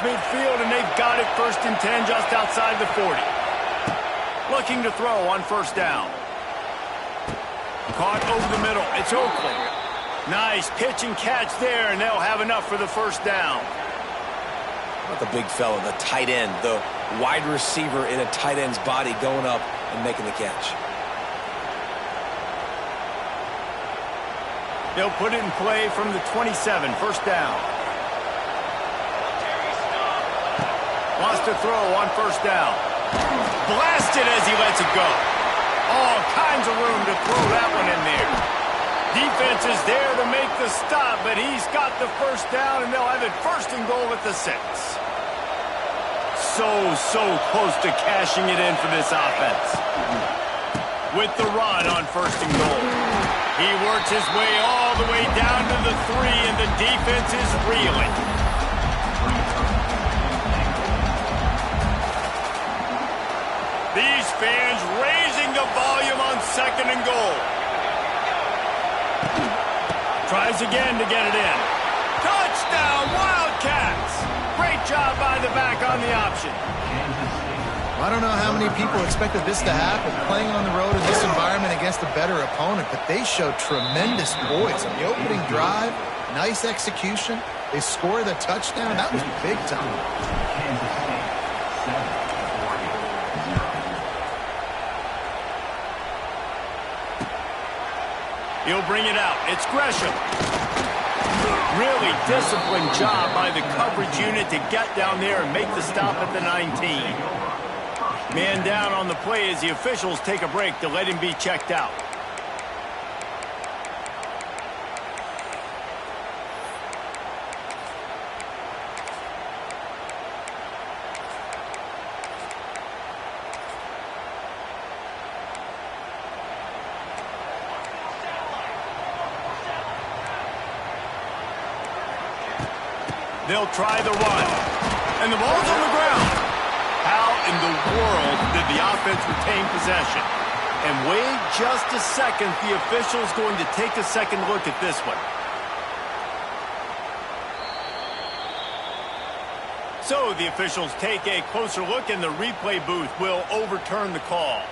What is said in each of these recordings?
midfield, and they've got it 1st and 10 just outside the 40. Looking to throw on 1st down. Caught over the middle. It's Oakley. Nice pitch and catch there, and they'll have enough for the 1st down. Not the big fella, the tight end, the wide receiver in a tight end's body going up and making the catch. They'll put it in play from the 27, 1st down. Wants to throw on 1st down. Blasted as he lets it go. All kinds of room to throw that one in there. Defense is there to make the stop, but he's got the 1st down, and they'll have it 1st and goal at the 6. So close to cashing it in for this offense. With the run on 1st and goal. He works his way all the way down to the 3, and the defense is reeling. These fans raising the volume on 2nd and goal. Tries again to get it in. Touchdown, Wildcats! Great job by the back on the option. I don't know how many people expected this to happen, playing on the road in this environment against a better opponent, but they showed tremendous poise on the opening drive. Nice execution. They scored a touchdown. That was big time. He'll bring it out. It's Gresham. Really disciplined job by the coverage unit to get down there and make the stop at the 19. Man down on the play as the officials take a break to let him be checked out. They'll try the run. And the ball's on the ground. How in the world did the offense retain possession? And wait just a second. The official's going to take a second look at this one. So the officials take a closer look, and the replay booth will overturn the call.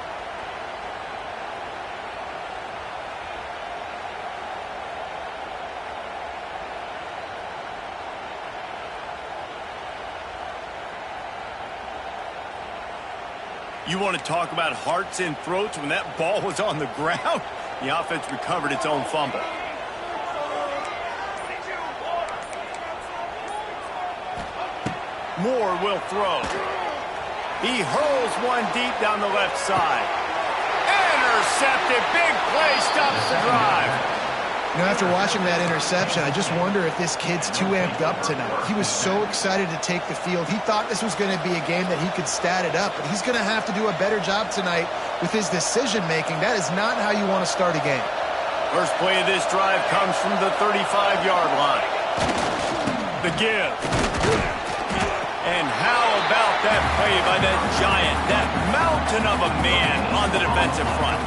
You want to talk about hearts and throats when that ball was on the ground? The offense recovered its own fumble. Moore will throw. He hurls one deep down the left side. Intercepted. Big play stops the drive. You know, after watching that interception, I just wonder if this kid's too amped up tonight. He was so excited to take the field. He thought this was going to be a game that he could stat it up, but he's going to have to do a better job tonight with his decision-making. That is not how you want to start a game. First play of this drive comes from the 35-yard line. The give. And how about that play by that giant, that mountain of a man on the defensive front?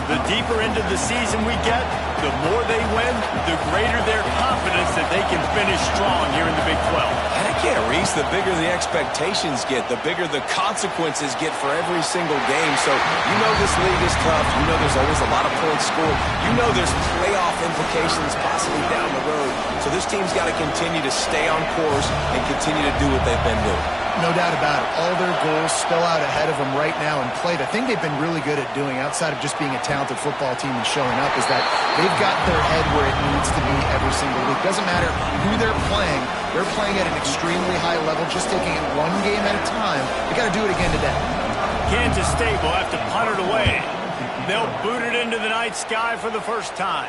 The deeper into the season we get, the more they win, the greater their confidence that they can finish strong here in the Big 12. Heck yeah, Reese, the bigger the expectations get, the bigger the consequences get for every single game. So you know this league is tough. You know there's always a lot of points scored. You know there's playoff implications possibly down the road. So this team's got to continue to stay on course and continue to do what they've been doing. No doubt about it. All their goals spill out ahead of them right now in play. The thing they've been really good at doing, outside of just being a talented football team and showing up, is that they've got their head where it needs to be every single week. Doesn't matter who they're playing at an extremely high level, just taking it one game at a time. They got to do it again today. Kansas State will have to punt it away. They'll boot it into the night sky for the first time.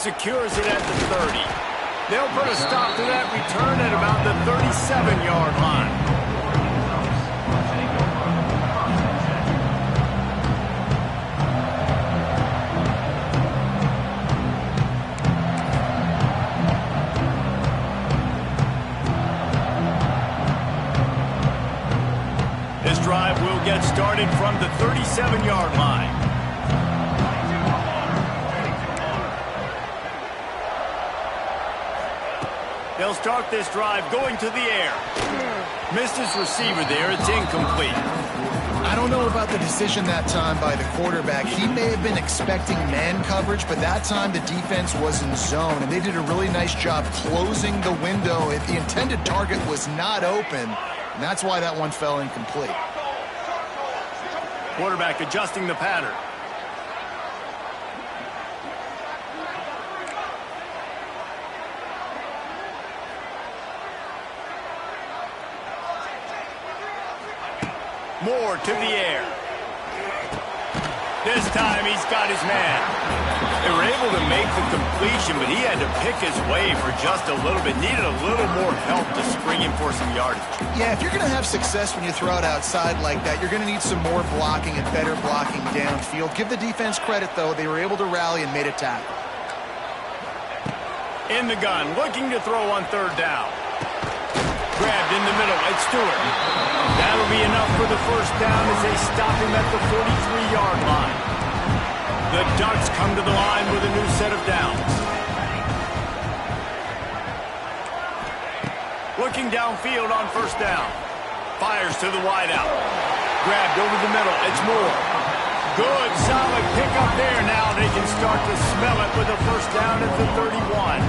Secures it at the 30. They'll put a stop to that return at about the 37-yard line. This drive will get started from the 37-yard line. They'll start this drive going to the air. Missed his receiver there. It's incomplete. I don't know about the decision that time by the quarterback. He may have been expecting man coverage, but that time the defense was in zone, and they did a really nice job closing the window. If the intended target was not open, and that's why that one fell incomplete. Quarterback adjusting the pattern. Moore to the air. This time he's got his man. They were able to make the completion, but he had to pick his way for just a little bit. Needed a little more help to spring him for some yardage. Yeah, if you're going to have success when you throw it outside like that, you're going to need some more blocking and better blocking downfield. Give the defense credit, though. They were able to rally and made a tackle. In the gun, looking to throw on third down. Grabbed in the middle. It's Stewart. That'll be enough for the first down as they stop him at the 43-yard line. The Ducks come to the line with a new set of downs. Looking downfield on first down. Fires to the wideout. Grabbed over the middle. It's Moore. Good, solid pickup there. Now they can start to smell it with a first down at the 31.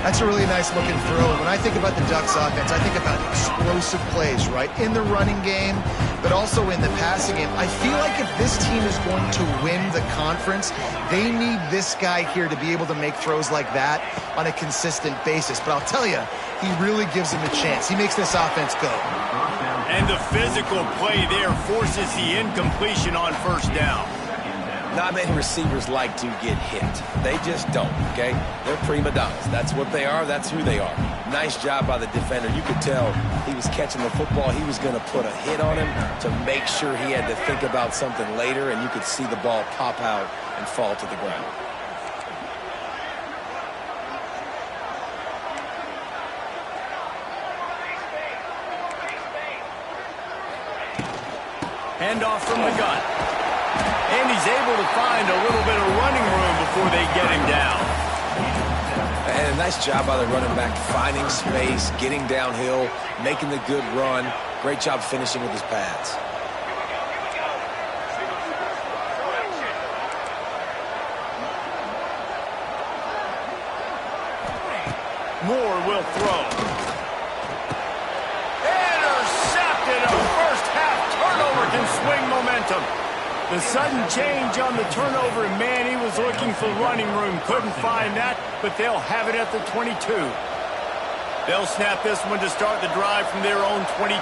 That's a really nice looking throw. When I think about the Ducks offense, I think about explosive plays, right? In the running game, but also in the passing game. I feel like if this team is going to win the conference, they need this guy here to be able to make throws like that on a consistent basis. But I'll tell you, he really gives them a chance. He makes this offense go. And the physical play there forces the incompletion on first down. Not many receivers like to get hit. They just don't, okay? They're prima donnas. That's what they are. That's who they are. Nice job by the defender. You could tell he was catching the football. He was going to put a hit on him to make sure he had to think about something later, and you could see the ball pop out and fall to the ground. Handoff from the gun. And he's able to find a little bit of running room before they get him down. And a nice job by the running back, finding space, getting downhill, making the good run. Great job finishing with his pads. Moore will throw. Intercepted. A first half turnover can swing momentum. The sudden change on the turnover, and man, he was looking for running room. Couldn't find that, but they'll have it at the 22. They'll snap this one to start the drive from their own 22.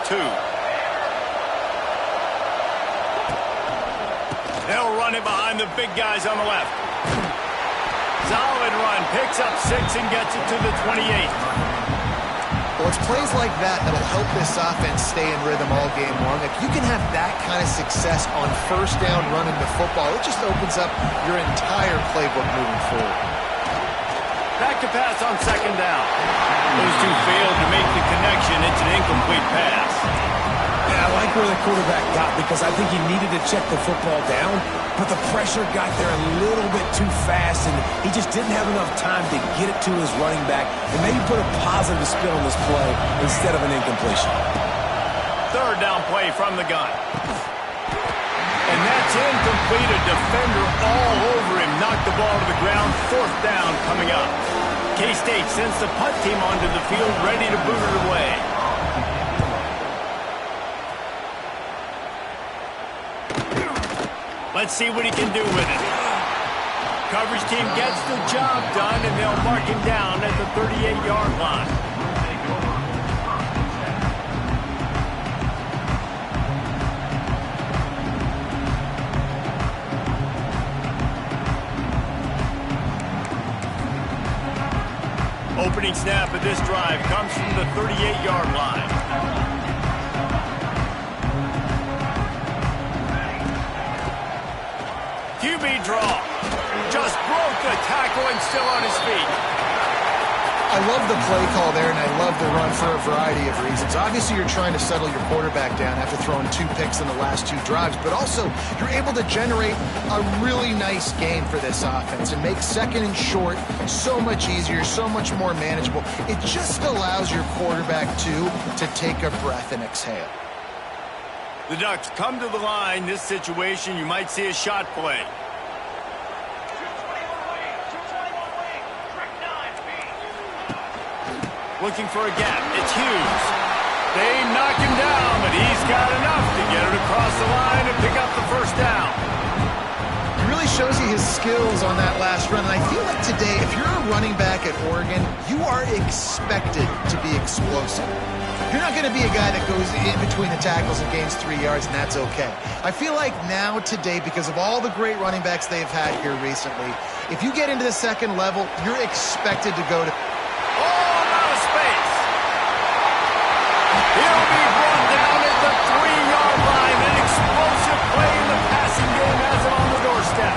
They'll run it behind the big guys on the left. Solid run, picks up 6 and gets it to the 28. Well, it's plays like that that'll help this offense stay in rhythm all game long. If you can have that kind of success on first down running the football, it just opens up your entire playbook moving forward. Back to pass on second down. Those two failed to make the connection. It's an incomplete pass. Yeah, I like where the quarterback got because I think he needed to check the football down, but the pressure got there a little bit too fast, and he just didn't have enough time to get it to his running back and maybe put a positive spin on this play instead of an incompletion. Third down play from the gun. And that's incomplete. A defender all over him. Knocked the ball to the ground. Fourth down coming up. K-State sends the punt team onto the field, ready to boot it away. Let's see what he can do with it. Coverage team gets the job done, and they'll mark him down at the 38-yard line. Opening snap of this drive comes from the 38-yard line. QB draw. Just broke the tackle and still on his feet. I love the play call there, and I love love the run for a variety of reasons. Obviously, you're trying to settle your quarterback down after throwing 2 picks in the last 2 drives, but also you're able to generate a really nice game for this offense and make second and short so much easier, so much more manageable. It just allows your quarterback, too, to take a breath and exhale. The Ducks come to the line. This situation, you might see a shot play. Looking for a gap. It's Hughes. They knock him down, but he's got enough to get it across the line and pick up the first down. He really shows you his skills on that last run. And I feel like today, if you're a running back at Oregon, you are expected to be explosive. You're not going to be a guy that goes in between the tackles and gains 3 yards, and that's okay. I feel like now today, because of all the great running backs they've had here recently, if you get into the second level, you're expected to go to... He'll be brought down at the 3-yard line. An explosive play in the passing game has him on the doorstep.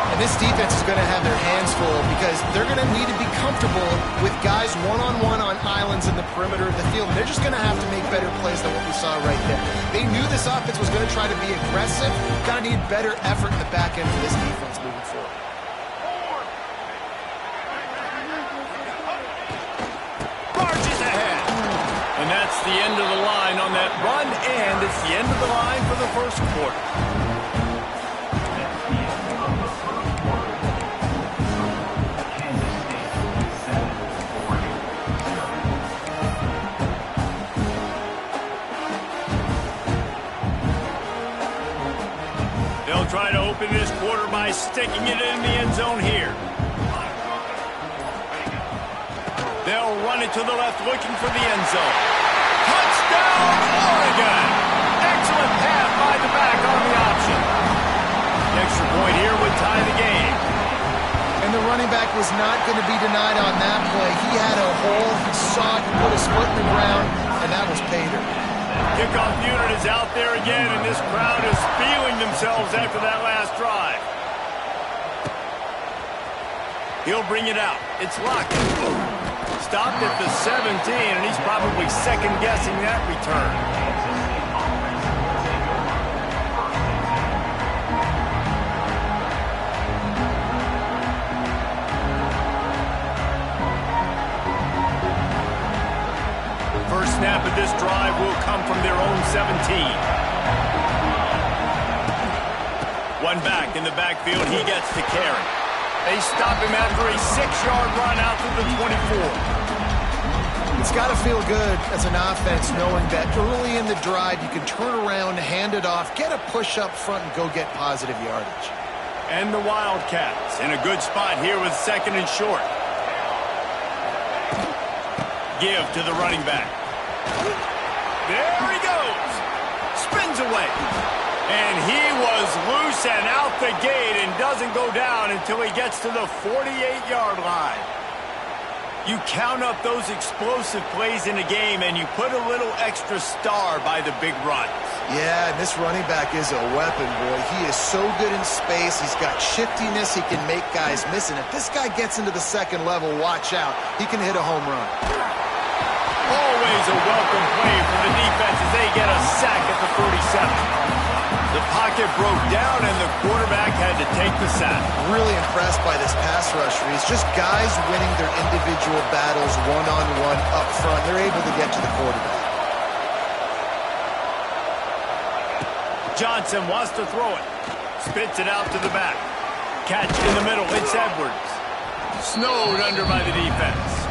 And this defense is going to have their hands full because they're going to need to be comfortable with guys one-on-one on islands in the perimeter of the field. And they're just going to have to make better plays than what we saw right there. They knew this offense was going to try to be aggressive. Going to need better effort in the back end for this defense moving forward. And that's the end of the line on that run, and it's the end of the line for the first quarter. They'll try to open this quarter by sticking it in the end zone here. They'll run it to the left, looking for the end zone. Touchdown, Oregon! Excellent pass by the back on the option. The extra point here would tie the game. And the running back was not going to be denied on that play. He had a hole, saw it, put his foot in the ground, and that was pay dirt. Kickoff unit is out there again, and this crowd is feeling themselves after that last drive. He'll bring it out. It's locked. Stopped at the 17, and he's probably second-guessing that return. First snap of this drive will come from their own 17. One back in the backfield. He gets to carry. They stop him after a 6-yard run out to the 24. It's got to feel good as an offense knowing that early in the drive you can turn around, hand it off, get a push up front, and go get positive yardage. And the Wildcats in a good spot here with second and short. Give to the running back. There he goes. Spins away. And he was loose and out the gate and doesn't go down until he gets to the 48-yard line. You count up those explosive plays in a game, and you put a little extra star by the big runs. Yeah, and this running back is a weapon, boy. He is so good in space. He's got shiftiness. He can make guys miss. And if this guy gets into the second level, watch out. He can hit a home run. Always a welcome play from the defense as they get a sack at the 47. The pocket broke down, and the quarterback had to take the sack. Really impressed by this pass rush, Reese. Just guys winning their individual battles one-on-one up front. They're able to get to the quarterback. Johnson wants to throw it. Spits it out to the back. Catch in the middle. It's Edwards. Snowed under by the defense.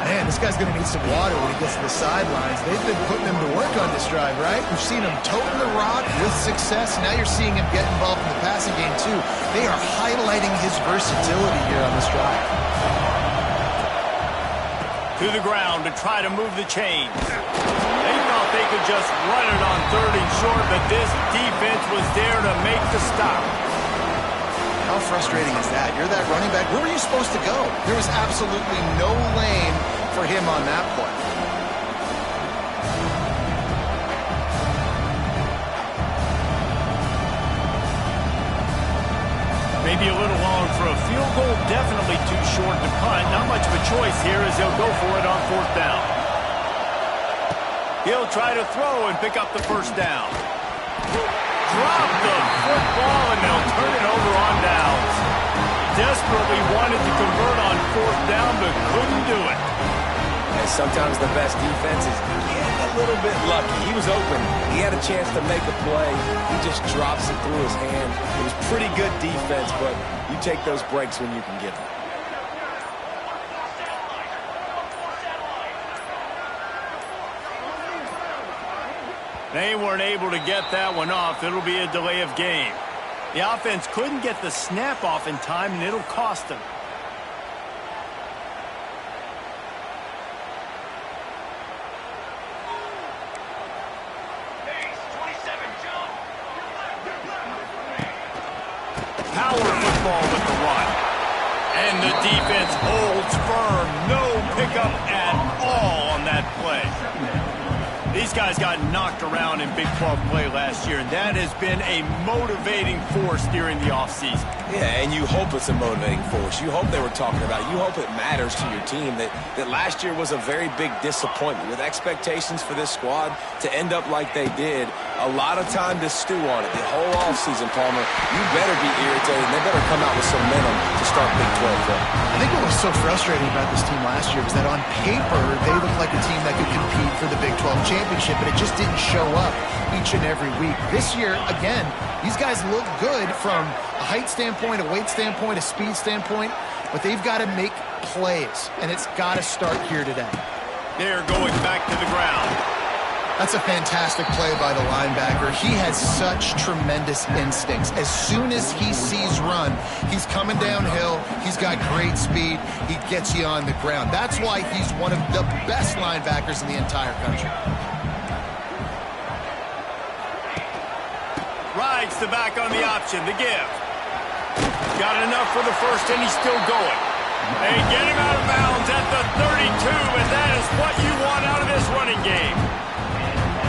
Man, this guy's going to need some water when he gets to the sidelines. They've been putting him to work on this drive, right? We've seen him toting the rock with success. Now you're seeing him get involved in the passing game, too. They are highlighting his versatility here on this drive. To the ground to try to move the chains. They thought they could just run it on 3rd and short, but this defense was there to make the stop. How frustrating is that? You're that running back. Where were you supposed to go? There was absolutely no lane for him on that play. Maybe a little long for a field goal, definitely too short to punt. Not much of a choice here as he'll go for it on 4th down. He'll try to throw and pick up the first down. Drop the football, and they'll turn it over on downs. Desperately wanted to convert on 4th down, but couldn't do it. And sometimes the best defense is getting a little bit lucky. He was open. He had a chance to make a play. He just drops it through his hand. It was pretty good defense, but you take those breaks when you can get them. They weren't able to get that one off. It'll be a delay of game. The offense couldn't get the snap off in time, and it'll cost them. Power football with the run. And the defense holds firm. No pickup at all on that play. These guys got knocked around in Big 12 play last year, and that has been a motivating force during the offseason. Yeah, and you hope it's a motivating force. You hope they were talking about it. You hope it matters to your team that last year was a very big disappointment. With expectations for this squad to end up like they did, a lot of time to stew on it. The whole offseason, Palmer, you better be irritated. They better come out with some momentum to start Big 12 play. I think what was so frustrating about this team last year was that on paper, they looked like a team that could compete for the Big 12 championship, but it just didn't show up each and every week. This year, again, these guys look good from a height standpoint, a weight standpoint, a speed standpoint, but they've got to make plays, and it's got to start here today. They're going back to the ground. That's a fantastic play by the linebacker. He has such tremendous instincts. As soon as he sees run, he's coming downhill. He's got great speed. He gets you on the ground. That's why he's one of the best linebackers in the entire country. Rides the back on the option, the give. Got enough for the first, and he's still going. They get him out of bounds at the 32, and that is what you want out of this running game.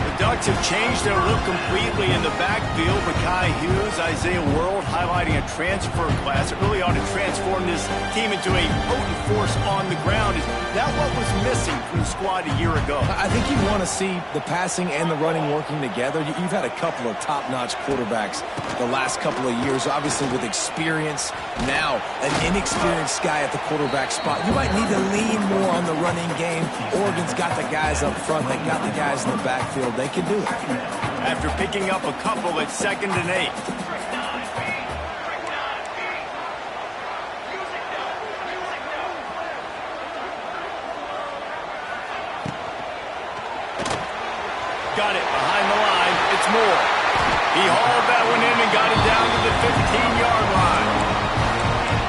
The Ducks have changed their look completely in the backfield. Mekhi Hughes, Isaiah World highlighting a transfer class. It really ought to transform this team into a potent force on the ground. Is that what was missing from the squad a year ago? I think you want to see the passing and the running working together. You've had a couple of top-notch quarterbacks the last couple of years, obviously with experience. Now, an inexperienced guy at the quarterback spot. You might need to lean more on the running game. Oregon's got the guys up front. They got the guys in the backfield. They can do it. After picking up a couple at 2nd and 8. Got it behind the line. It's Moore. He hauled that one in and got it down to the 15-yard line.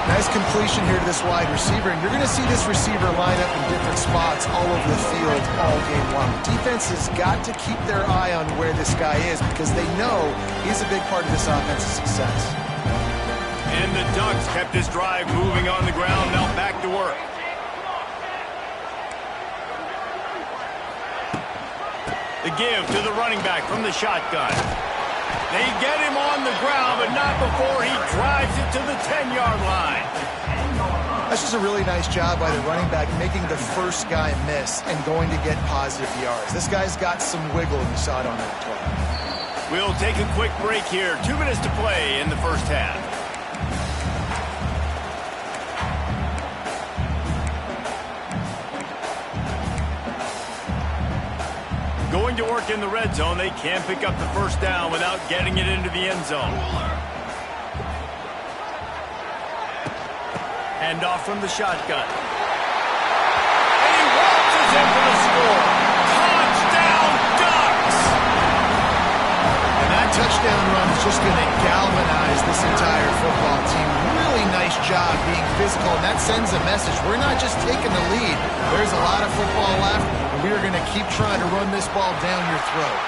Nice completion here to this wide receiver, and you're going to see this receiver line up in different spots all over the field all game long. Defense has got to keep their eye on where this guy is because they know he's a big part of this offense's success. And the Ducks kept this drive moving on the ground. Now back to work. The give to the running back from the shotgun. They get him on the ground, but not before he drives it to the 10-yard line. That's just a really nice job by the running back, making the first guy miss and going to get positive yards. This guy's got some wiggle, and you saw it on that play. We'll take a quick break here. 2 minutes to play in the first half. Going to work in the red zone, they can't pick up the first down without getting it into the end zone. Hand off from the shotgun. And he waltzes in for the score. Touchdown, Ducks! And that touchdown run is just going to galvanize this entire football team. Really nice job being physical, and that sends a message. We're not just taking the lead. There's a lot of football left. We are going to keep trying to run this ball down your throat.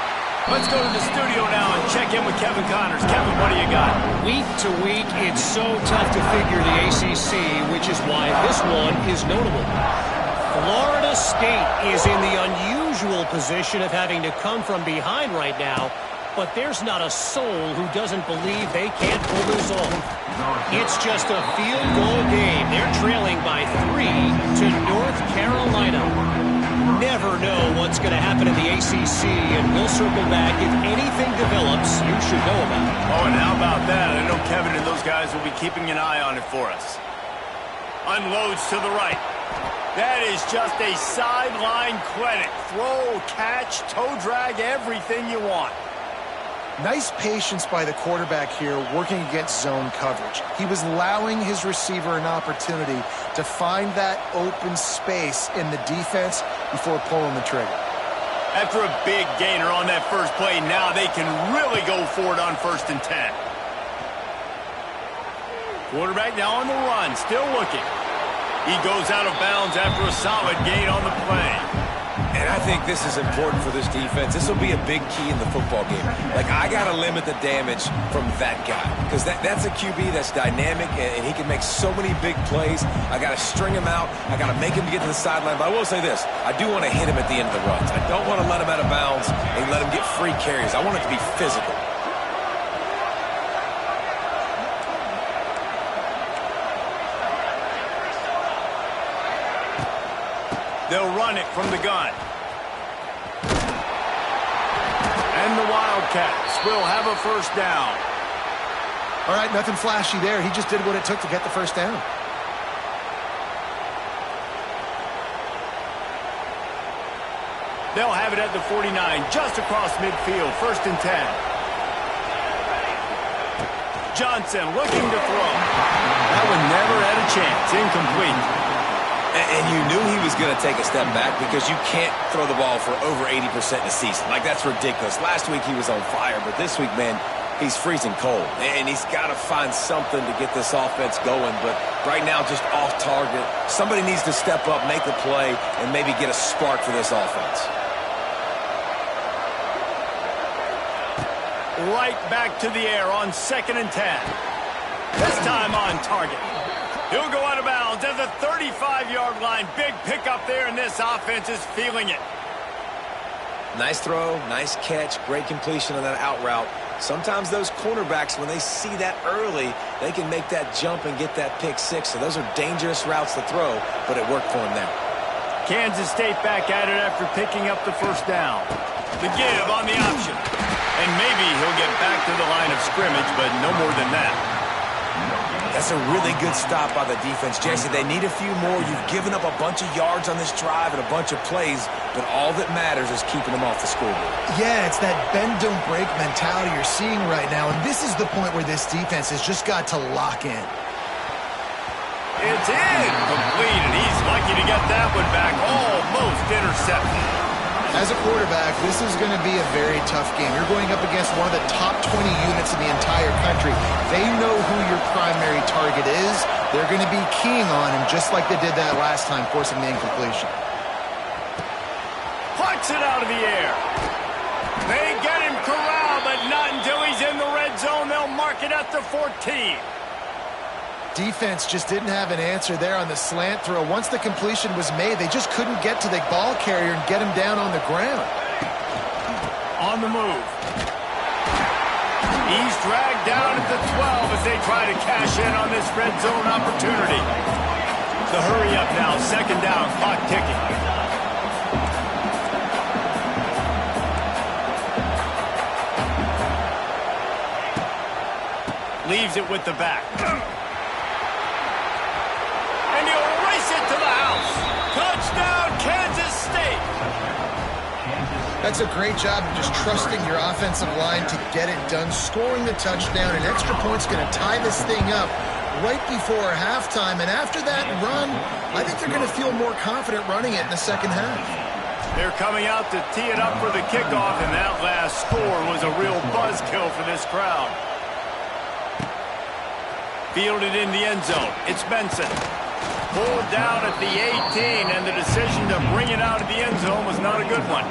Let's go to the studio now and check in with Kevin Connors. Kevin, what do you got? Week to week, it's so tough to figure the ACC, which is why this one is notable. Florida State is in the unusual position of having to come from behind right now but there's not a soul who doesn't believe they can't pull this off. It's just a field goal game. They're trailing by 3 to North Carolina. Never know what's going to happen in the ACC, and we'll circle back if anything develops you should know about. Oh, and how about that? I know Kevin and those guys will be keeping an eye on it for us. Unloads to the right. That is just a sideline clinic. Throw, catch, toe drag, everything you want. Nice patience by the quarterback here working against zone coverage. He was allowing his receiver an opportunity to find that open space in the defense before pulling the trigger. After a big gainer on that first play, now they can really go for it on 1st and 10. Quarterback now on the run, still looking. He goes out of bounds after a solid gain on the play. And I think this is important for this defense. This will be a big key in the football game. Like, I got to limit the damage from that guy because that's a QB that's dynamic, and he can make so many big plays. I got to string him out. I got to make him get to the sideline. But I will say this. I do want to hit him at the end of the runs. I don't want to let him out of bounds and let him get free carries. I want it to be physical. They'll run it from the gun. And the Wildcats will have a 1st down. All right, nothing flashy there. He just did what it took to get the 1st down. They'll have it at the 49, just across midfield, 1st and 10. Johnson looking to throw. That one never had a chance. Incomplete. And you knew he was going to take a step back because you can't throw the ball for over 80% in a season. Like, that's ridiculous. Last week he was on fire, but this week, man, he's freezing cold. And he's got to find something to get this offense going. But right now, just off target. Somebody needs to step up, make a play, and maybe get a spark for this offense. Right back to the air on 2nd and 10. This time on target. He'll go out of bounds at the 35-yard line. Big pickup there, and this offense is feeling it. Nice throw, nice catch, great completion on that out route. Sometimes those cornerbacks, when they see that early, they can make that jump and get that pick 6. So those are dangerous routes to throw, but it worked for him there. Kansas State back at it after picking up the 1st down. The give on the option. And maybe he'll get back to the line of scrimmage, but no more than that. That's a really good stop by the defense, Jesse. They need a few more. You've given up a bunch of yards on this drive and a bunch of plays, but all that matters is keeping them off the scoreboard. Yeah, it's that bend, don't break mentality you're seeing right now, and this is the point where this defense has just got to lock in. It's incomplete, and he's lucky to get that one back. Almost intercepted. As a quarterback, this is going to be a very tough game. You're going up against one of the top 20 units in the entire country. They know who your primary target is. They're going to be keying on him just like they did that last time, forcing the incompletion. Plucks it out of the air. They get him corralled, but not until he's in the red zone. They'll mark it at the 14. Defense just didn't have an answer there on the slant throw. Once the completion was made, they just couldn't get to the ball carrier and get him down on the ground. On the move. He's dragged down at the 12 as they try to cash in on this red zone opportunity. The hurry up now, 2nd down, clock ticking. Leaves it with the back. And he'll race it to the house. Touchdown, Kansas State. That's a great job of just trusting your offensive line to get it done, scoring the touchdown. An extra point's going to tie this thing up right before halftime. And after that run, I think they're going to feel more confident running it in the 2nd half. They're coming out to tee it up for the kickoff, and that last score was a real buzzkill for this crowd. Fielded in the end zone. It's Benson. Pulled down at the 18, and the decision to bring it out of the end zone was not a good one.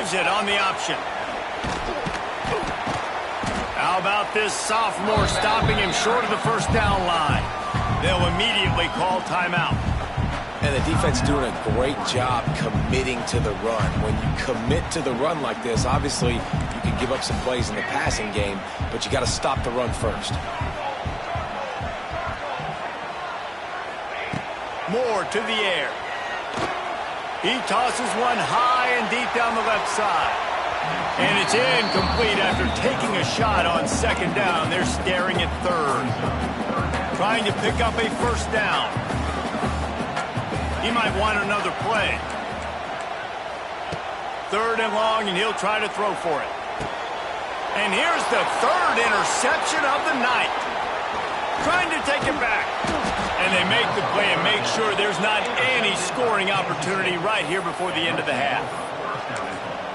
throws it on the option. How about this sophomore stopping him short of the first down line? They'll immediately call timeout. And the defense doing a great job committing to the run. When you commit to the run like this, obviously you can give up some plays in the passing game, but you got to stop the run first. Moore to the air. He tosses one high and deep down the left side. And it's incomplete after taking a shot on second down. They're staring at third. Trying to pick up a first down. He might want another play. Third and long, and he'll try to throw for it. And here's the third interception of the night. Trying to take it back. And they make the play and make sure there's not any scoring opportunity right here before the end of the half.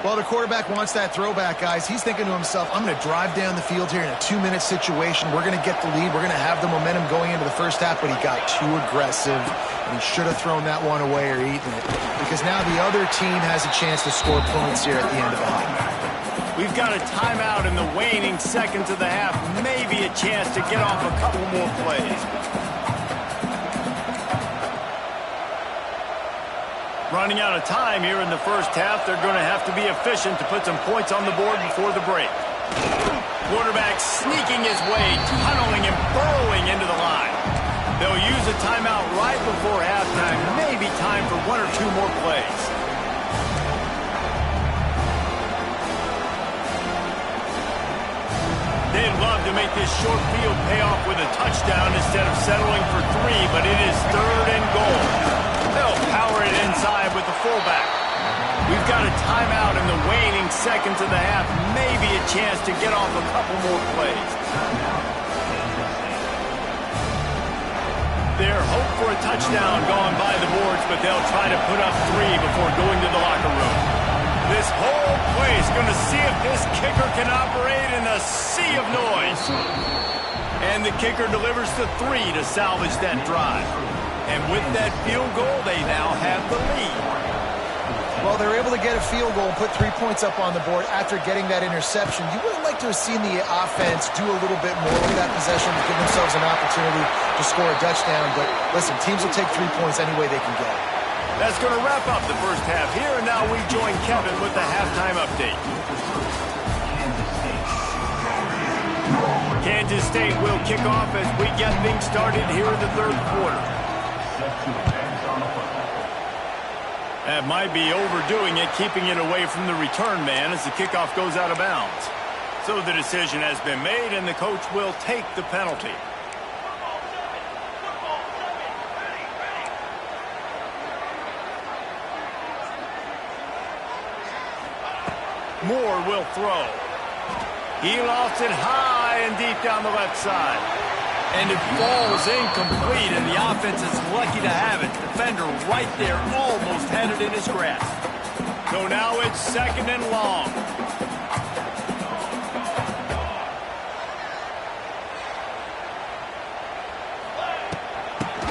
Well, the quarterback wants that throwback, guys. He's thinking to himself, I'm going to drive down the field here in a 2-minute situation. We're going to get the lead. We're going to have the momentum going into the first half, but he got too aggressive, and he should have thrown that one away or eaten it, because now the other team has a chance to score points here at the end of the half. We've got a timeout in the waning seconds of the half, maybe a chance to get off a couple more plays. Running out of time here in the first half, they're going to have to be efficient to put some points on the board before the break. Quarterback sneaking his way, tunneling and burrowing into the line. They'll use a timeout right before halftime, maybe time for one or two more plays. They'd love to make this short field pay off with a touchdown instead of settling for 3, but it is third and goal. They'll power it inside with the fullback. We've got a timeout in the waning seconds of the half, maybe a chance to get off a couple more plays. Their hope for a touchdown gone by the boards, but they'll try to put up 3 before going to the locker room. This whole place going to see if this kicker can operate in a sea of noise. And the kicker delivers the 3 to salvage that drive. And with that field goal, they now have the lead. Well, they're able to get a field goal and put 3 points up on the board after getting that interception. You would have liked to have seen the offense do a little bit more with that possession to give themselves an opportunity to score a touchdown. But listen, teams will take 3 points any way they can get it. That's going to wrap up the first half here, and now we join Kevin with the halftime update. Kansas State will kick off as we get things started here in the third quarter. That might be overdoing it, keeping it away from the return man as the kickoff goes out of bounds. So the decision has been made, and the coach will take the penalty. Moore will throw. He lofts it high and deep down the left side. And it falls incomplete, and the offense is lucky to have it. Defender right there almost had it in his grasp. So now it's second and long.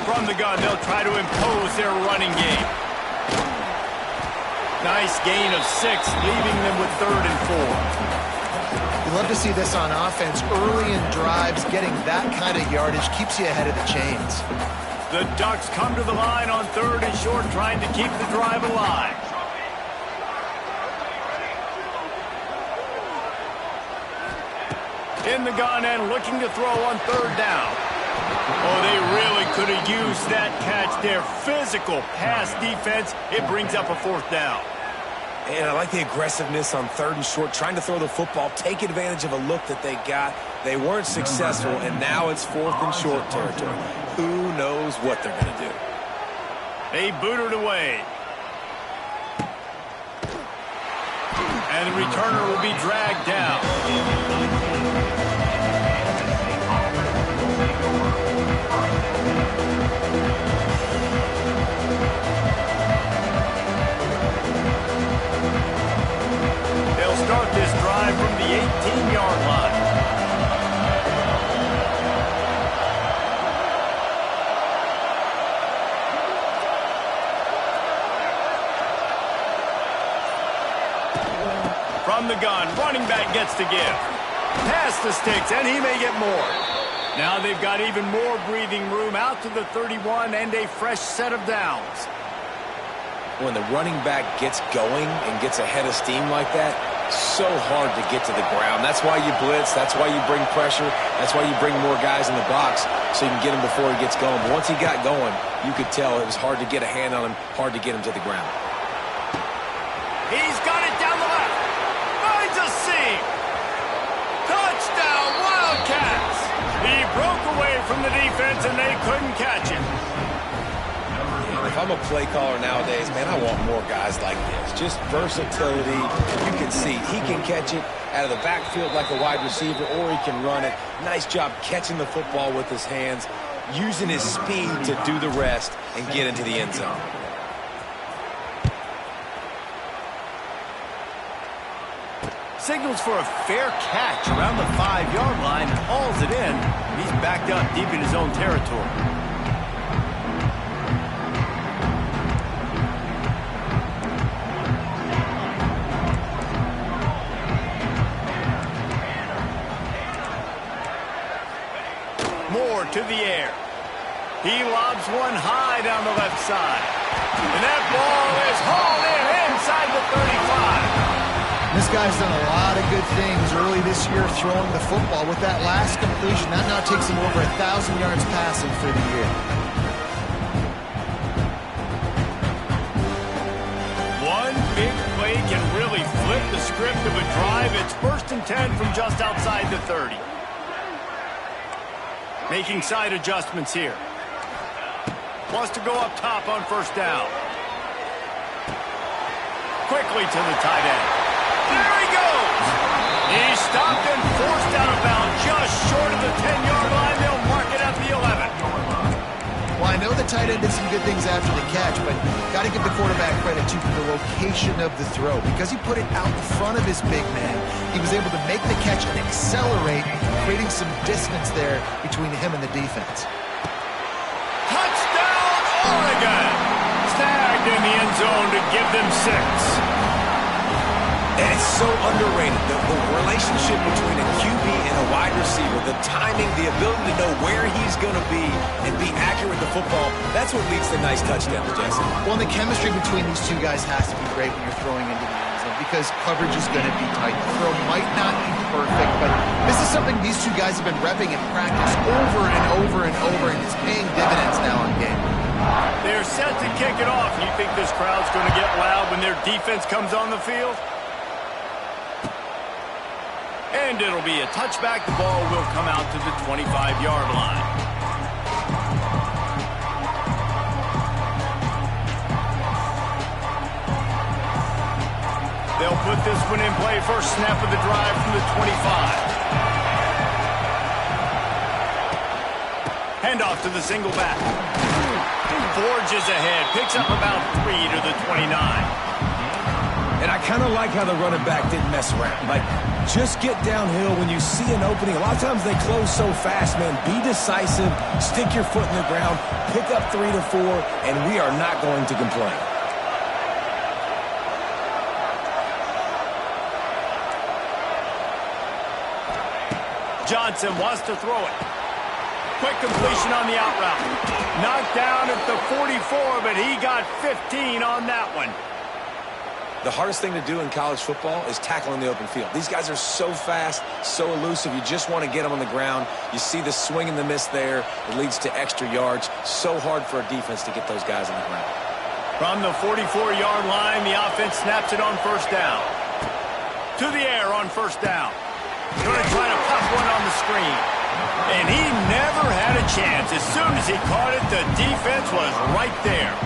From the gun, they'll try to impose their running game. Nice gain of 6, leaving them with third and 4. You love to see this on offense. Early in drives, getting that kind of yardage keeps you ahead of the chains. The Ducks come to the line on third and short, trying to keep the drive alive. In the gun and looking to throw on third down. Oh, they really could have used that catch there. Physical pass defense. It brings up a fourth down. And I like the aggressiveness on third and short, trying to throw the football, take advantage of a look that they got. They weren't successful, and now it's fourth and short territory. Who knows what they're going to do? They boot it away. And the returner will be dragged down. They'll start this drive from the 18-yard line. From the gun, running back gets to give. Pass the sticks, and he may get more. Now they've got even more breathing room out to the 31 and a fresh set of downs. When the running back gets going and gets ahead of steam like that, so hard to get to the ground. That's why you blitz. That's why you bring pressure. That's why you bring more guys in the box so you can get him before he gets going. But once he got going, you could tell it was hard to get a hand on him, hard to get him to the ground. He's got it down the left. Finds a seam. Touchdown, Wildcats. He broke away from the defense, and they couldn't catch him. If I'm a play caller nowadays, man, I want more guys like this. Just versatility. You can see he can catch it out of the backfield like a wide receiver, or he can run it. Nice job catching the football with his hands, using his speed to do the rest and get into the end zone. Signals for a fair catch around the 5-yard line and hauls it in. He's backed up deep in his own territory. Moore to the air. He lobs one high down the left side. And that ball is hauled in inside the 35. This guy's done a lot of good things early this year throwing the football. With that last completion, that now takes him over 1,000 yards passing for the year. One big play can really flip the script of a drive. It's 1st and 10 from just outside the 30. Making side adjustments here. Wants to go up top on 1st down. Quickly to the tight end. There he goes! He's stopped and forced out of bounds just short of the 10-yard line. They'll mark it at the 11. Well, I know the tight end did some good things after the catch, but got to give the quarterback credit, too, for the location of the throw. Because he put it out in front of his big man, he was able to make the catch and accelerate, creating some distance there between him and the defense. Touchdown, Oregon! Snagged in the end zone to give them 6. And it's so underrated, the relationship between a QB and a wide receiver, the timing, the ability to know where he's going to be and be accurate with the football, that's what leads to nice touchdowns, Jesse. Well, the chemistry between these two guys has to be great when you're throwing into the end zone because coverage is going to be tight. The throw might not be perfect, but this is something these two guys have been repping in practice over and over and over, and it's paying dividends now on game. They're set to kick it off. You think this crowd's going to get loud when their defense comes on the field? And it'll be a touchback. The ball will come out to the 25-yard line. They'll put this one in play. First snap of the drive from the 25. Handoff to the single back. Forges ahead. Picks up about 3 to the 29. And I kind of like how the running back didn't mess around. Like, just get downhill when you see an opening. A lot of times they close so fast, man. Be decisive, stick your foot in the ground, pick up 3 to 4, and we are not going to complain. Johnson wants to throw it. Quick completion on the out route. Knocked down at the 44, but he got 15 on that one. The hardest thing to do in college football is tackling the open field. These guys are so fast, so elusive. You just want to get them on the ground. You see the swing and the miss there. It leads to extra yards. So hard for a defense to get those guys on the ground. From the 44-yard line, the offense snaps it on 1st down. To the air on 1st down. Going to try to pop one on the screen. And he never had a chance. As soon as he caught it, the defense was right there.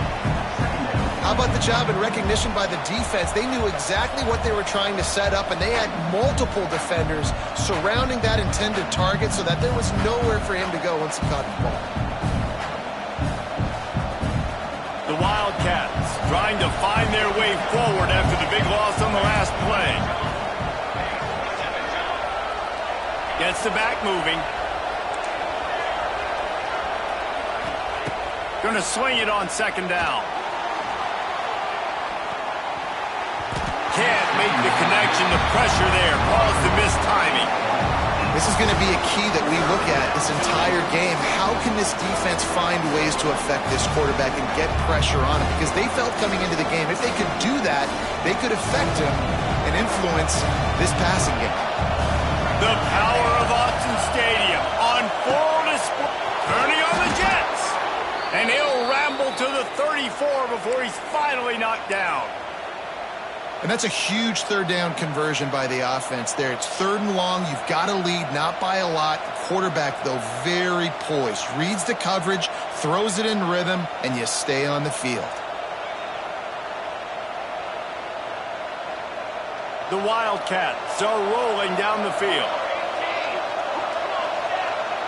How about the job and recognition by the defense? They knew exactly what they were trying to set up, and they had multiple defenders surrounding that intended target so that there was nowhere for him to go once he caught the ball. The Wildcats trying to find their way forward after the big loss on the last play. Gets the back moving. Going to swing it on 2nd down. Can't make the connection. The pressure there caused the missed timing. This is going to be a key that we look at this entire game. How can this defense find ways to affect this quarterback and get pressure on him? Because they felt coming into the game, if they could do that, they could affect him and influence this passing game. The power of Austin Stadium on full display. Turning on the Jets. And he'll ramble to the 34 before he's finally knocked down. And that's a huge third down conversion by the offense there. It's 3rd and long. You've got to lead, not by a lot. The quarterback, though, very poised. Reads the coverage, throws it in rhythm, and you stay on the field. The Wildcats are rolling down the field.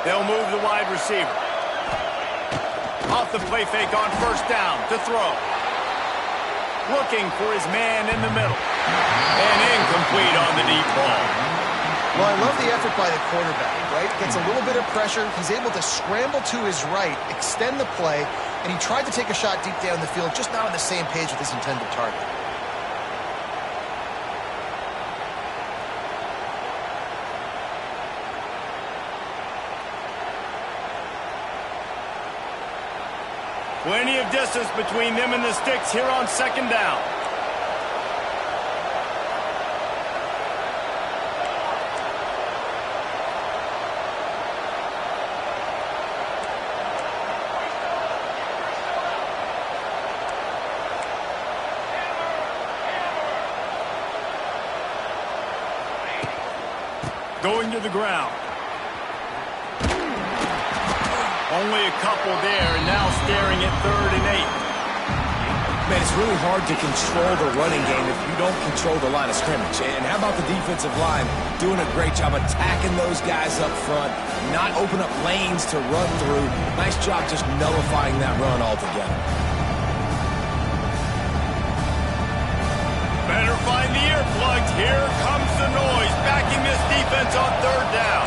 They'll move the wide receiver. Off the play fake on 1st down to throw. Looking for his man in the middle. And incomplete on the deep ball. Well, I love the effort by the quarterback, right? Gets a little bit of pressure. He's able to scramble to his right, extend the play, and he tried to take a shot deep down the field, just not on the same page with his intended target. Plenty of distance between them and the sticks here on 2nd down. Going to the ground. Only a couple there, and now staring at 3rd and 8. Man, it's really hard to control the running game if you don't control the line of scrimmage. And how about the defensive line doing a great job attacking those guys up front, not open up lanes to run through. Nice job just nullifying that run altogether. Better find the earplugs. Here comes the noise, backing this defense on 3rd down.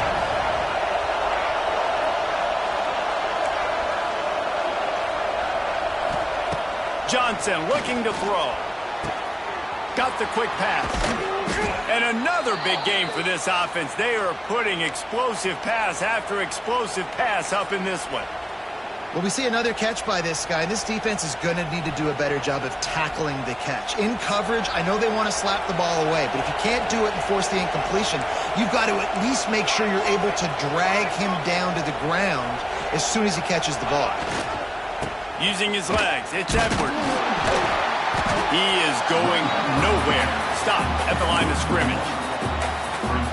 Johnson looking to throw. Got the quick pass. And another big game for this offense. They are putting explosive pass after explosive pass up in this one. Well, we see another catch by this guy. This defense is going to need to do a better job of tackling the catch. In coverage, I know they want to slap the ball away, but if you can't do it and force the incompletion, you've got to at least make sure you're able to drag him down to the ground as soon as he catches the ball. Using his legs, it's Edwards. He is going nowhere. Stop at the line of scrimmage.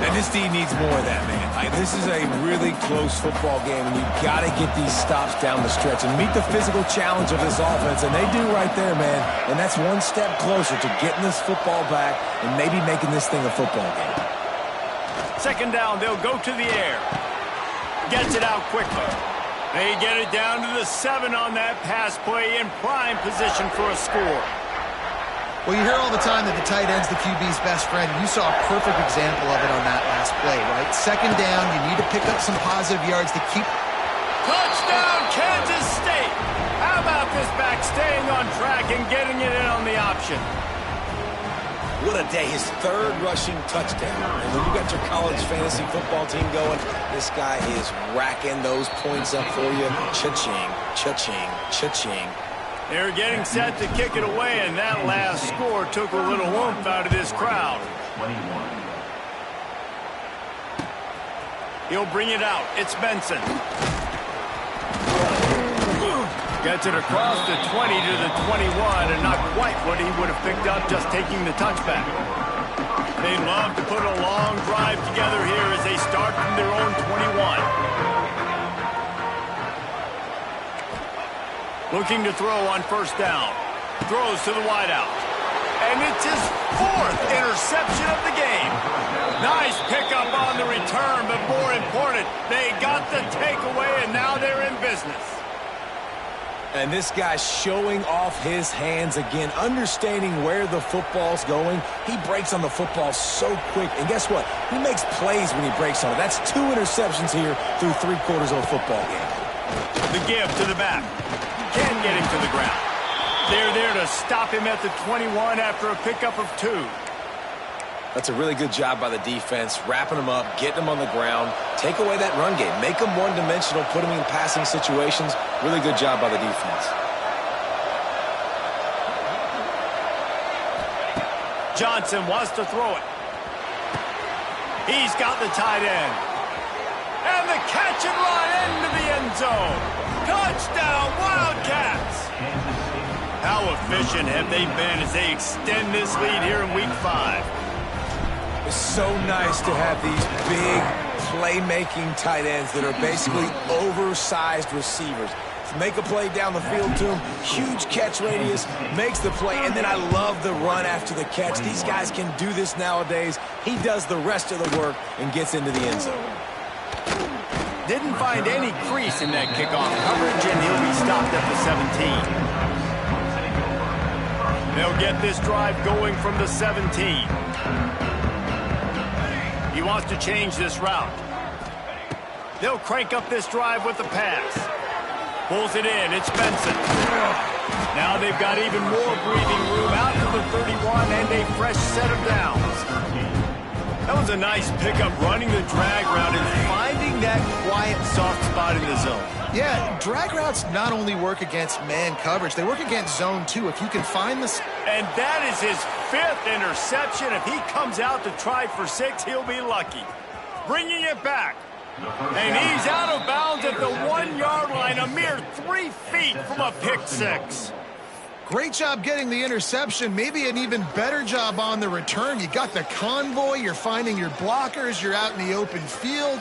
And this team needs more of that, man. This is a really close football game, and you've got to get these stops down the stretch and meet the physical challenge of this offense, and they do right there, man. And that's one step closer to getting this football back and maybe making this thing a football game. 2nd down, they'll go to the air. Gets it out quickly. They get it down to the 7 on that pass play, in prime position for a score. Well, you hear all the time that the tight end's the QB's best friend. You saw a perfect example of it on that last play, right? 2nd down, you need to pick up some positive yards to keep... Touchdown, Kansas State! How about this back staying on track and getting it in on the option? What a day. His 3rd rushing touchdown. And when you got your college fantasy football team going, this guy is racking those points up for you. Cha-ching, cha-ching, cha-ching. They're getting set to kick it away, and that last score took a little oomph out of this crowd. He'll bring it out. It's Benson. Gets it across the 20 to the 21, and not quite what he would have picked up just taking the touchback. They love to put a long drive together here as they start from their own 21. Looking to throw on 1st down. Throws to the wideout. And it's his 4th interception of the game. Nice pickup on the return, but more important, they got the takeaway, and now they're in business. And this guy's showing off his hands again, understanding where the football's going. He breaks on the football so quick. And guess what? He makes plays when he breaks on it. That's 2 interceptions here through 3/4 of a football game. The give to the back. Can't get him to the ground. They're there to stop him at the 21 after a pickup of 2. That's a really good job by the defense, wrapping them up, getting them on the ground. Take away that run game. Make them one-dimensional, put them in passing situations. Really good job by the defense. Johnson wants to throw it. He's got the tight end. And the catch and run into the end zone. Touchdown, Wildcats! How efficient have they been as they extend this lead here in Week 5? It's so nice to have these big playmaking tight ends that are basically oversized receivers. Make a play down the field to him, huge catch radius, makes the play, and then I love the run after the catch. These guys can do this nowadays. He does the rest of the work and gets into the end zone. Didn't find any crease in that kickoff coverage, and he'll be stopped at the 17. They'll get this drive going from the 17. He wants to change this route. They'll crank up this drive with the pass. Pulls it in. It's Benson. Now they've got even more breathing room out to the 31 and a fresh set of downs. That was a nice pickup, running the drag route and finding that quiet, soft spot in the zone. Yeah, drag routes not only work against man coverage, they work against zone too. If you can find this. And that is his 5th interception. If he comes out to try for 6, he'll be lucky. Bringing it back. And he's out of bounds at the 1-yard line, a mere 3 feet from a pick 6. Great job getting the interception, maybe an even better job on the return. You got the convoy, you're finding your blockers, you're out in the open field.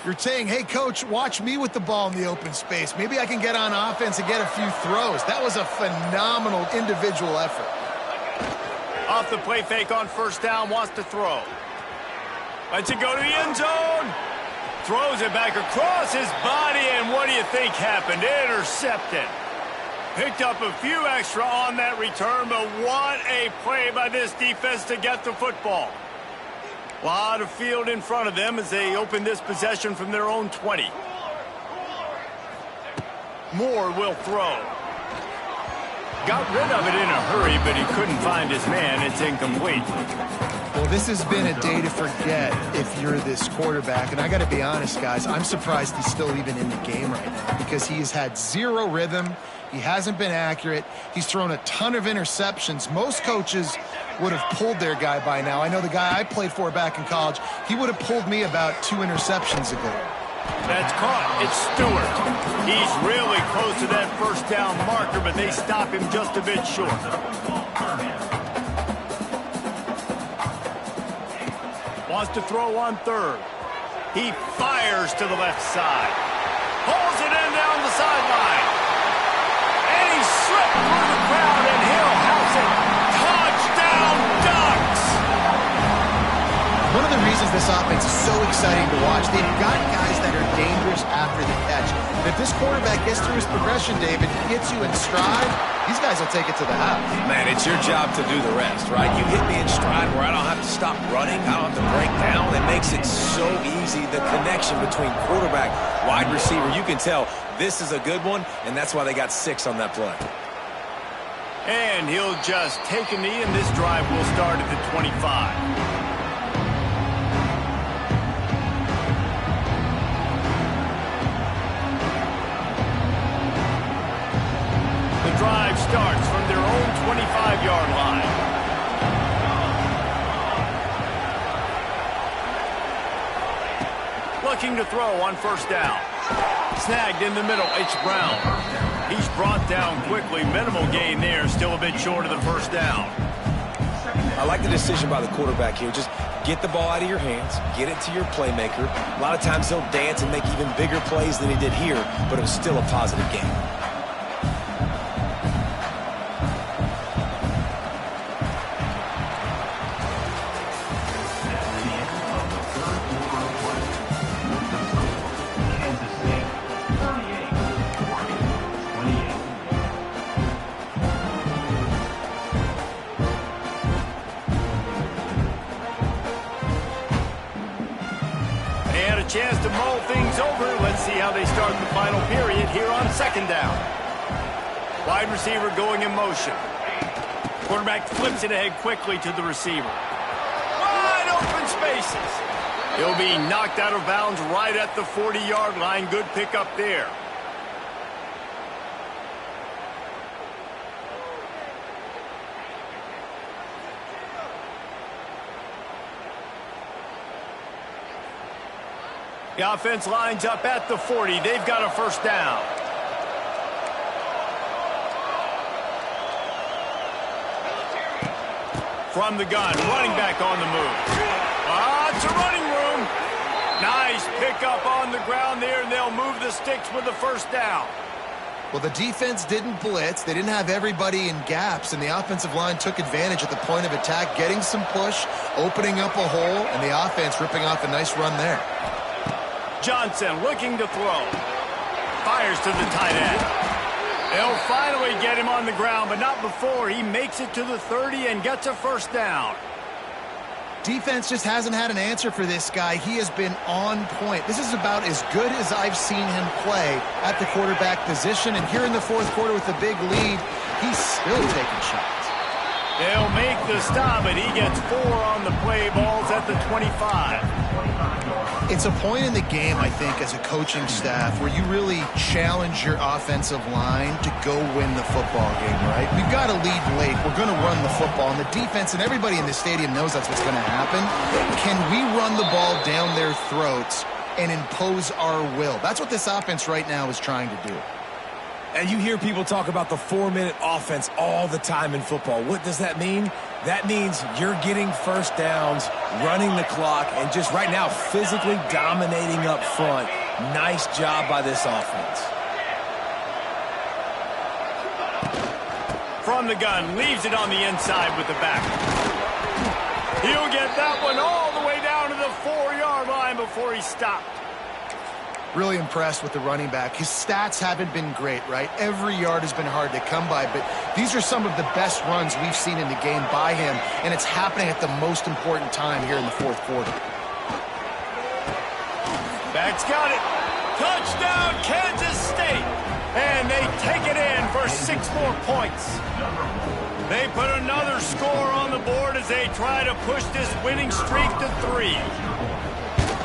You're saying, hey, coach, watch me with the ball in the open space. Maybe I can get on offense and get a few throws. That was a phenomenal individual effort. Off the play fake on first down, wants to throw. Lets it go to the end zone. Throws it back across his body, and what do you think happened? Intercepted. Picked up a few extra on that return, but what a play by this defense to get the football. A lot of field in front of them as they open this possession from their own 20. Moore will throw. Got rid of it in a hurry, but he couldn't find his man. It's incomplete. Well, this has been a day to forget if you're this quarterback. And I got to be honest, guys, I'm surprised he's still even in the game right now because he has had zero rhythm. He hasn't been accurate. He's thrown a ton of interceptions. Most coaches would have pulled their guy by now. I know the guy I played for back in college, he would have pulled me about 2 interceptions ago. That's caught. It's Stewart. He's really close to that first down marker, but they stop him just a bit short. Wants to throw on third. He fires to the left side. Pulls it in down the sideline. And he slipped through the crowd, and he'll house it. Touchdown, Ducks! One of the reasons this offense is so exciting to watch, they've got guys that are dangerous after the catch. But if this quarterback gets through his progression, David, gets you in stride, these guys will take it to the house. Man, it's your job to do the rest, right? You hit me in stride where I don't have to stop running. I don't have to break down. It makes it so easy. The connection between quarterback, wide receiver, you can tell this is a good one, and that's why they got 6 on that play. And he'll just take a knee, and this drive will start at the 25. Drive starts from their own 25-yard line. Looking to throw on first down. Snagged in the middle. It's Brown. He's brought down quickly. Minimal gain there. Still a bit short of the first down. I like the decision by the quarterback here. Just get the ball out of your hands. Get it to your playmaker. A lot of times he'll dance and make even bigger plays than he did here, but it was still a positive game. Chance to mull things over. Let's see how they start the final period here on second down. Wide receiver going in motion. Quarterback flips it ahead quickly to the receiver. spaces. He'll be knocked out of bounds right at the 40-yard line. Good pickup there. The offense lines up at the 40. They've got a first down. From the gun, running back on the move. It's a running room. Nice pickup on the ground there, and they'll move the sticks with the first down. Well, the defense didn't blitz. They didn't have everybody in gaps, and the offensive line took advantage at the point of attack, getting some push, opening up a hole, and the offense ripping off a nice run there. Johnson looking to throw. Fires to the tight end. They'll finally get him on the ground, but not before he makes it to the 30 and gets a first down. Defense just hasn't had an answer for this guy. He has been on point. This is about as good as I've seen him play at the quarterback position. And here in the fourth quarter with a big lead, he's still taking shots. They'll make the stop, and he gets 4 on the play. Balls at the 25. It's a point in the game, I think, as a coaching staff where you really challenge your offensive line to go win the football game, right? We've got to lead late. We're going to run the football. And the defense and everybody in the stadium knows that's what's going to happen. Can we run the ball down their throats and impose our will? That's what this offense right now is trying to do. And you hear people talk about the 4-minute offense all the time in football. What does that mean? That means you're getting first downs, running the clock, and just right now physically dominating up front. Nice job by this offense. From the gun, leaves it on the inside with the back. He'll get that one all the way down to the 4-yard line before he stopped. Really impressed with the running back. His stats haven't been great, right? Every yard has been hard to come by, but these are some of the best runs we've seen in the game by him, and it's happening at the most important time here in the fourth quarter. Back's got it. Touchdown, Kansas State. And they take it in for 6 more points. They put another score on the board as they try to push this winning streak to 3.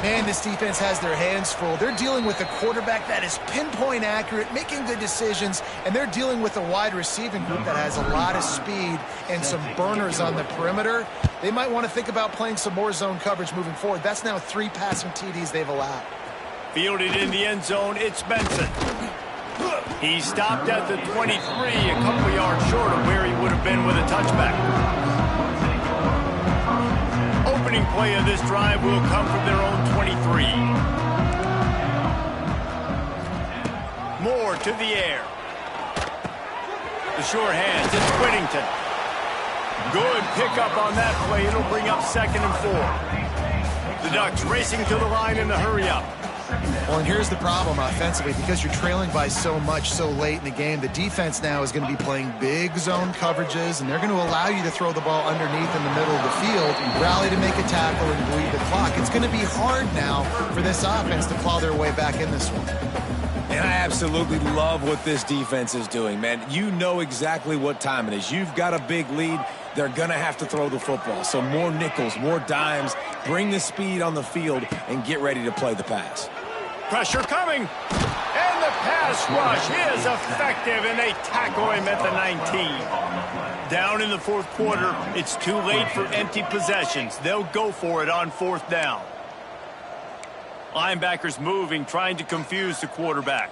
Man, this defense has their hands full. They're dealing with a quarterback that is pinpoint accurate, making good decisions, and they're dealing with a wide receiving group that has a lot of speed and some burners on the perimeter. They might want to think about playing some more zone coverage moving forward. That's now 3 passing TDs they've allowed. Fielded in the end zone, it's Benson. He stopped at the 23, a couple yards short of where he would have been with a touchback. Opening play of this drive will come from their own 23. Moore to the air. The short hands, it's Whittington. Good pickup on that play. It'll bring up 2nd and 4. The Ducks racing to the line in the hurry-up. Well, and here's the problem offensively. Because you're trailing by so much so late in the game, the defense now is going to be playing big zone coverages, and they're going to allow you to throw the ball underneath in the middle of the field, rally to make a tackle, and bleed the clock. It's going to be hard now for this offense to claw their way back in this one. And I absolutely love what this defense is doing, man. You know exactly what time it is. You've got a big lead. They're going to have to throw the football. So more nickels, more dimes, bring the speed on the field, and get ready to play the pass. Pressure coming. And the pass rush is effective, and they tackle him at the 19. Down in the fourth quarter, it's too late for empty possessions. They'll go for it on 4th down. Linebackers moving, trying to confuse the quarterback.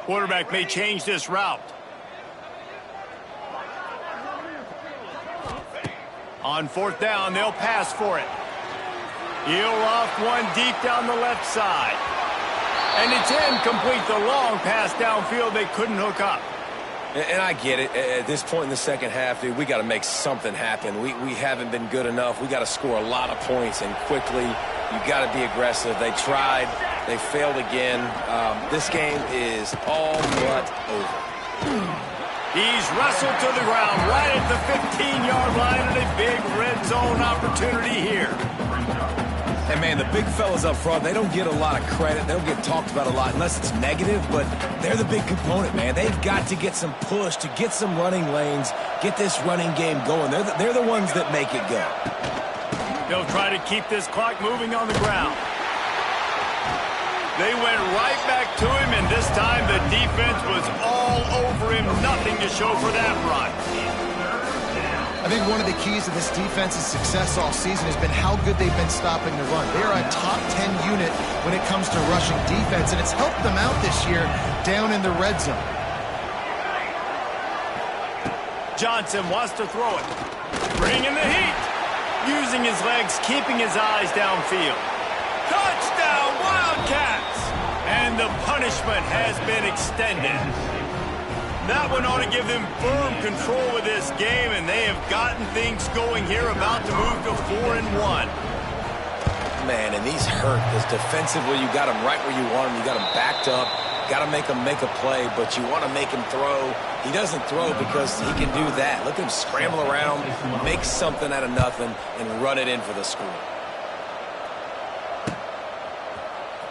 Quarterback may change this route. On 4th down, they'll pass for it. He'll off one deep down the left side. And it's incomplete. The long pass downfield, they couldn't hook up. And I get it. At this point in the second half, dude, we got to make something happen. We haven't been good enough. We got to score a lot of points, and quickly. You got to be aggressive. They tried. They failed again. This game is all but over. He's wrestled to the ground right at the 15-yard line, and a big red zone opportunity here. And, man, the big fellas up front, they don't get a lot of credit. They don't get talked about a lot unless it's negative, but they're the big component, man. They've got to get some push, to get some running lanes, get this running game going. They're the ones that make it go. They'll try to keep this clock moving on the ground. They went right back to him, and this time the defense was all over him. Nothing to show for that run. I think one of the keys to this defense's success all season has been how good they've been stopping the run. They are a top 10 unit when it comes to rushing defense, and it's helped them out this year down in the red zone. Johnson wants to throw it. Bringing the heat. Using his legs, keeping his eyes downfield. Touchdown, Wildcats! And the punishment has been extended. That one ought to give them firm control of this game, and they have gotten things going here, about to move to 4-1. Man, and these hurt, because defensively you got them right where you want them. You got them backed up. Got to make him make a play, but you want to make him throw. He doesn't throw because he can do that. Look at him scramble around, make something out of nothing, and run it in for the score.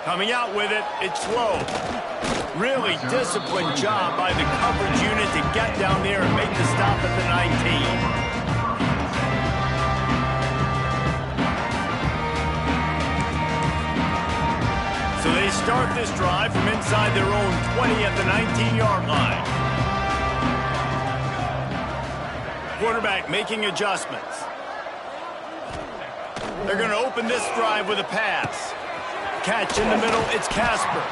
Coming out with it, it's slow. Really disciplined job by the coverage unit to get down there and make the stop at the 19. So they start this drive from inside their own 20 at the 19-yard line. Quarterback making adjustments. They're going to open this drive with a pass. Catch in the middle, it's Casper.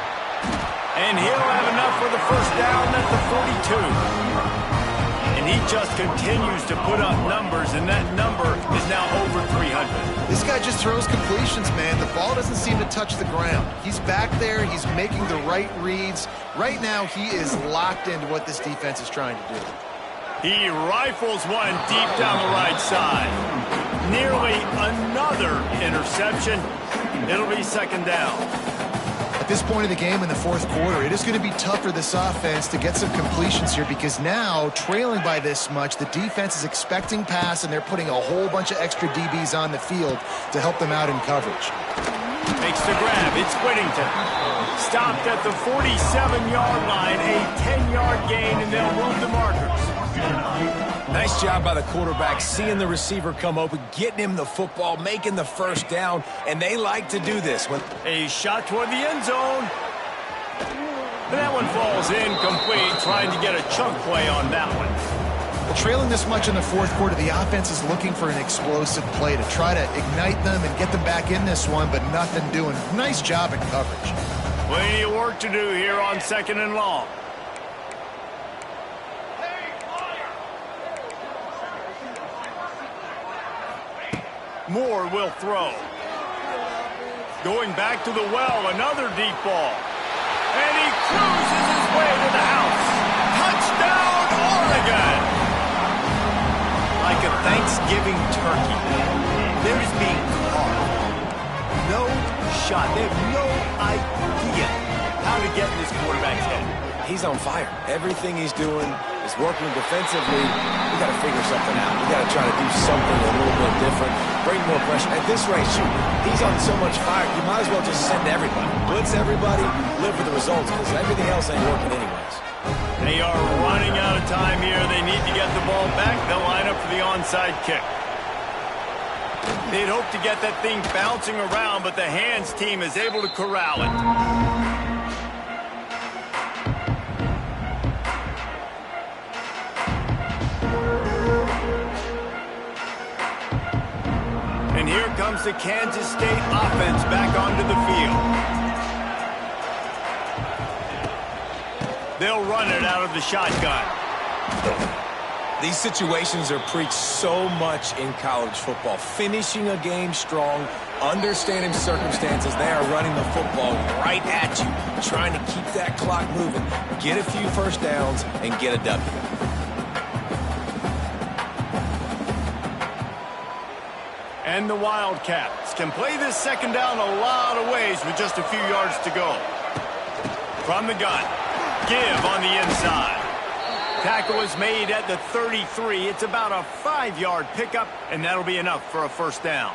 And he'll have enough for the first down at the 42. And he just continues to put up numbers, and that number is now over 300. This guy just throws completions, man. The ball doesn't seem to touch the ground. He's back there. He's making the right reads. Right now, he is locked into what this defense is trying to do. He rifles one deep down the right side. Nearly another interception. It'll be second down. At this point of the game in the fourth quarter, it is going to be tough for this offense to get some completions here, because now, trailing by this much, the defense is expecting pass, and they're putting a whole bunch of extra DBs on the field to help them out in coverage. Makes the grab. It's Whittington. Stopped at the 47-yard line, a 10-yard gain, and they'll move the markers. Nice job by the quarterback, seeing the receiver come open, getting him the football, making the first down, and they like to do this. A shot toward the end zone. And that one falls incomplete, trying to get a chunk play on that one. Well, trailing this much in the fourth quarter, the offense is looking for an explosive play to try to ignite them and get them back in this one, but nothing doing. Nice job in coverage. Plenty of work to do here on second and long. Moore will throw. Going back to the well, another deep ball. And he cruises his way to the house. Touchdown, Oregon! Like a Thanksgiving turkey, they're just being carved. No shot. They have no idea how to get in this quarterback's head. He's on fire. Everything he's doing is working defensively. We got to figure something out. We got to try to do something a little bit different. Bring more pressure. At this rate, shoot, he's on so much fire, you might as well just send everybody. Blitz everybody, live with the results, because everything else ain't working anyways. They are running out of time here. They need to get the ball back. They'll line up for the onside kick. They'd hope to get that thing bouncing around, but the hands team is able to corral it. And here comes the Kansas State offense back onto the field. They'll run it out of the shotgun. These situations are preached so much in college football. Finishing a game strong, understanding circumstances. They are running the football right at you, trying to keep that clock moving, get a few first downs, and get a W. And the Wildcats can play this second down a lot of ways with just a few yards to go. From the gun, give on the inside. Tackle is made at the 33. It's about a 5-yard pickup, and that'll be enough for a first down.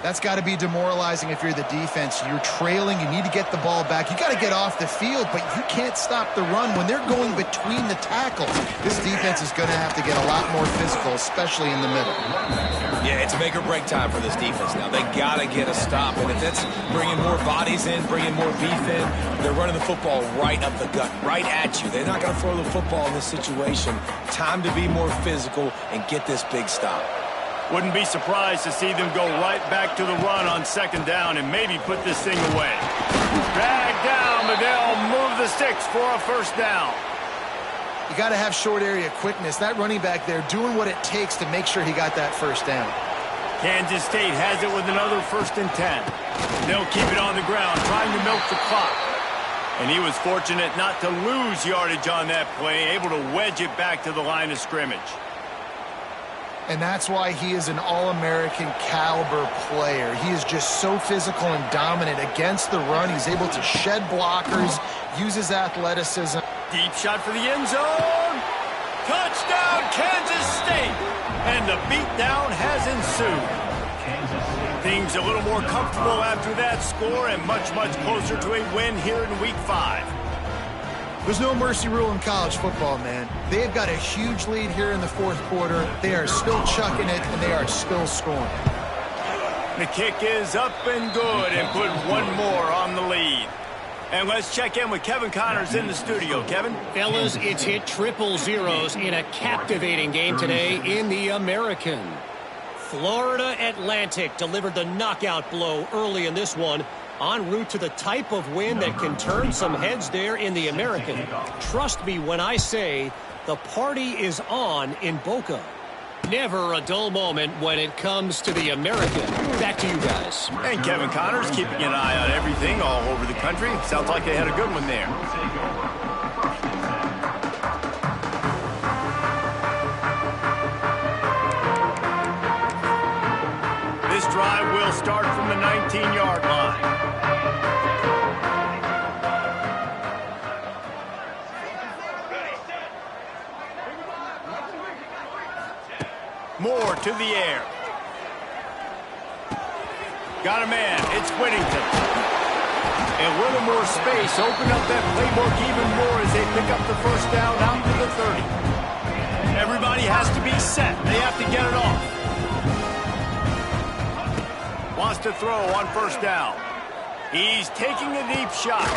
That's got to be demoralizing if you're the defense. You're trailing. You need to get the ball back. You got to get off the field, but you can't stop the run when they're going between the tackles. This defense is going to have to get a lot more physical, especially in the middle. Yeah, it's make or break time for this defense now. They got to get a stop, and if that's bringing more bodies in, bringing more beef in, they're running the football right up the gut, right at you. They're not going to throw the football in this situation. Time to be more physical and get this big stop. Wouldn't be surprised to see them go right back to the run on second down and maybe put this thing away. Drag down, but they'll move the sticks for a first down. You got to have short area quickness. That running back there doing what it takes to make sure he got that first down. Kansas State has it with another 1st and 10. They'll keep it on the ground, trying to milk the clock. And he was fortunate not to lose yardage on that play, able to wedge it back to the line of scrimmage. And that's why he is an All-American caliber player. He is just so physical and dominant against the run. He's able to shed blockers, use his athleticism. Deep shot for the end zone. Touchdown, Kansas State. And the beatdown has ensued. Things a little more comfortable after that score and much, much closer to a win here in Week 5. There's no mercy rule in college football, man. They've got a huge lead here in the 4th quarter. They are still chucking it, and they are still scoring. The kick is up and good, and put one more on the lead. And let's check in with Kevin Connors in the studio. Kevin? Fellas, it's hit triple zeros in a captivating game today in the American. Florida Atlantic delivered the knockout blow early in this one, en route to the type of win that can turn some heads there in the American. Trust me when I say the party is on in Boca. Never a dull moment when it comes to the American. Back to you guys. And Kevin Connors keeping an eye on everything all over the country. Sounds like they had a good one there. This drive will start from the 19-yard line. Moore to the air. Got a man. It's Whittington. A little more space. Open up that playbook even more as they pick up the first down out to the 30. Everybody has to be set. They have to get it off. Wants to throw on first down. He's taking a deep shot.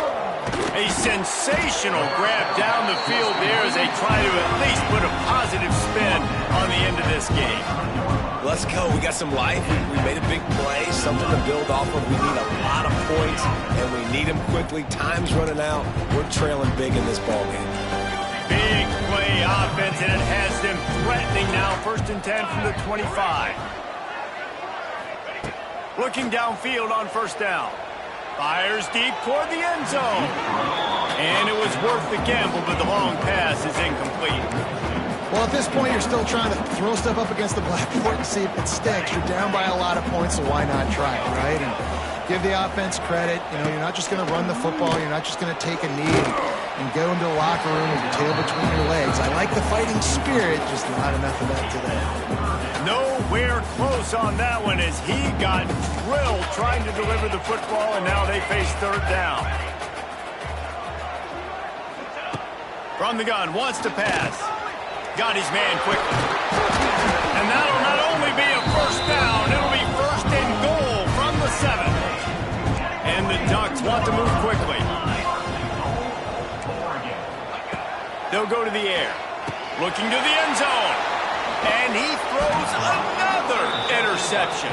A sensational grab down the field there as they try to at least put a positive spin on the end of this game. Let's go. We got some life. We made a big play, something to build off of. We need a lot of points, and we need them quickly. Time's running out. We're trailing big in this ballgame. Big play offense, and it has them threatening now. 1st and 10 from the 25. Looking downfield on first down. Fires deep toward the end zone. And it was worth the gamble, but the long pass is incomplete. Well, at this point, you're still trying to throw stuff up against the blackboard and see if it sticks. You're down by a lot of points, so why not try it, right? And give the offense credit. You know, you're not just going to run the football. You're not just going to take a knee and go into the locker room with your tail between your legs. I like the fighting spirit, just not enough of that today. Nowhere close on that one as he got drilled trying to deliver the football, and now they face third down. From the gun, wants to pass. Got his man quickly. And that'll not only be a first down, it'll be 1st and goal from the 7. And the Ducks want to move quickly. They'll go to the air. Looking to the end zone. And he throws another interception.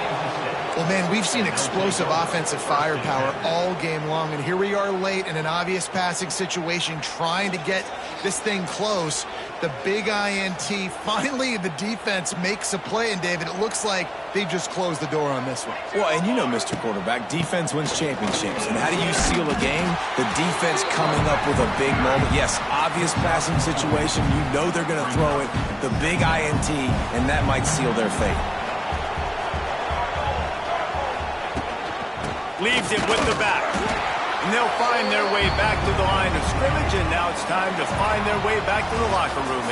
Well, man, we've seen explosive offensive firepower all game long, and here we are late in an obvious passing situation trying to get this thing close. The big INT, finally the defense makes a play, and David, it looks like they've just closed the door on this one. Well, and you know, Mr. Quarterback, defense wins championships. And how do you seal a game? The defense coming up with a big moment. Yes, obvious passing situation. You know they're going to throw it. The big INT, and that might seal their fate. Leaves it with the back. And they'll find their way back to the line of scrimmage, and now it's time to find their way back to the locker room.